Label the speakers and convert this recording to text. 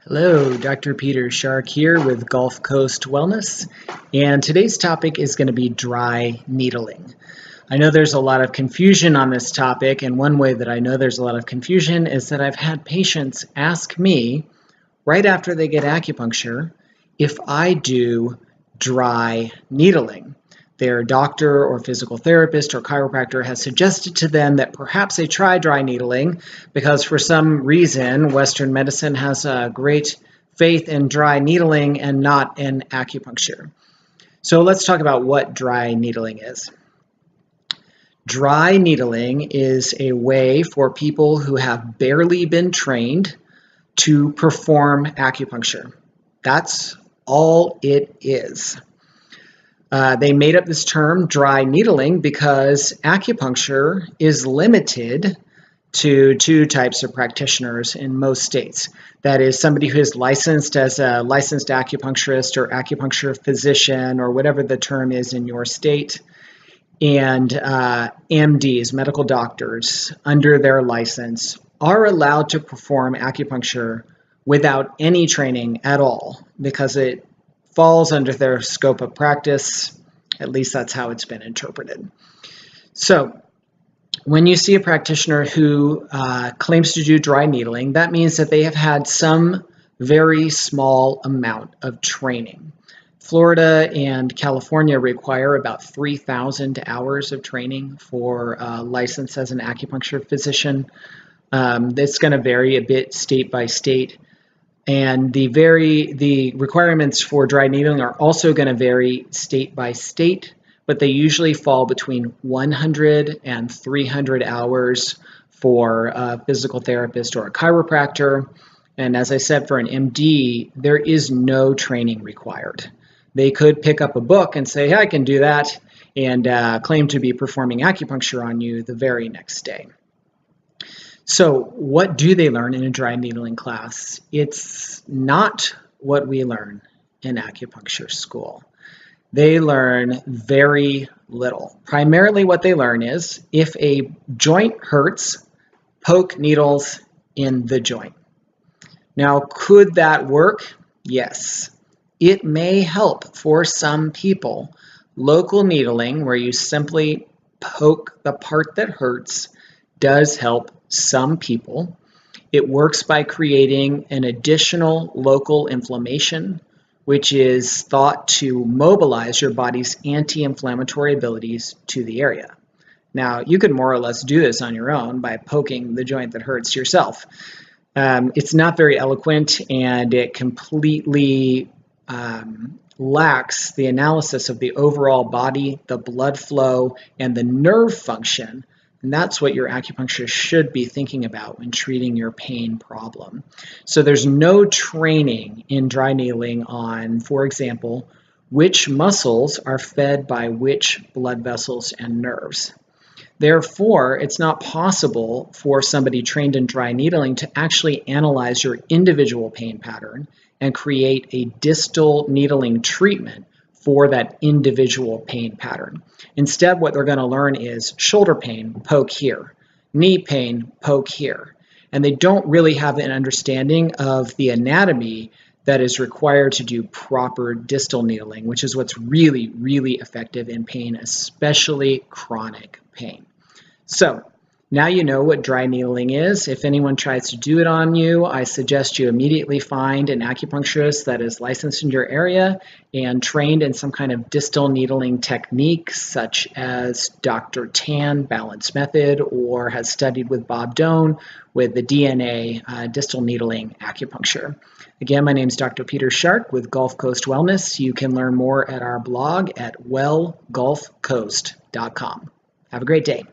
Speaker 1: Hello, Dr. Peter Shark here with Gulf Coast Wellness, and today's topic is going to be dry needling. I know there's a lot of confusion on this topic, and one way that I know there's a lot of confusion is that I've had patients ask me right after they get acupuncture if I do dry needling. Their doctor or physical therapist or chiropractor has suggested to them that perhaps they try dry needling because for some reason Western medicine has a great faith in dry needling and not in acupuncture. So let's talk about what dry needling is. Dry needling is a way for people who have barely been trained to perform acupuncture. That's all it is. They made up this term, dry needling, because acupuncture is limited to two types of practitioners in most states. That is somebody who is licensed as a licensed acupuncturist or acupuncture physician or whatever the term is in your state, and MDs, medical doctors, under their license are allowed to perform acupuncture without any training at all because it falls under their scope of practice. At least that's how it's been interpreted. So when you see a practitioner who claims to do dry needling, that means that they have had some very small amount of training. Florida and California require about 3,000 hours of training for a license as an acupuncture physician. It's going to vary a bit state by state. And the requirements for dry needling are also going to vary state by state, but they usually fall between 100 and 300 hours for a physical therapist or a chiropractor. And as I said, for an MD, there is no training required. They could pick up a book and say, hey, I can do that, and claim to be performing acupuncture on you the very next day. So what do they learn in a dry needling class? It's not what we learn in acupuncture school. They learn very little. Primarily what they learn is if a joint hurts, poke needles in the joint. Now, could that work? Yes. It may help for some people. Local needling, where you simply poke the part that hurts, does help some people. It works by creating an additional local inflammation, which is thought to mobilize your body's anti-inflammatory abilities to the area. Now, you could more or less do this on your own by poking the joint that hurts yourself. It's not very eloquent, and it completely lacks the analysis of the overall body, the blood flow, and the nerve function. And that's what your acupuncturist should be thinking about when treating your pain problem. So there's no training in dry needling on, for example, which muscles are fed by which blood vessels and nerves. Therefore, it's not possible for somebody trained in dry needling to actually analyze your individual pain pattern and create a distal needling treatment for that individual pain pattern. Instead, what they're going to learn is shoulder pain, poke here, knee pain, poke here. And they don't really have an understanding of the anatomy that is required to do proper distal needling, which is what's really, really effective in pain, especially chronic pain. So now you know what dry needling is. If anyone tries to do it on you, I suggest you immediately find an acupuncturist that is licensed in your area and trained in some kind of distal needling technique, such as Dr. Tan Balance Method, or has studied with Bob Doan with the DNA distal needling acupuncture. Again, my name is Dr. Peter Shark with Gulf Coast Wellness. You can learn more at our blog at wellgulfcoast.com. Have a great day.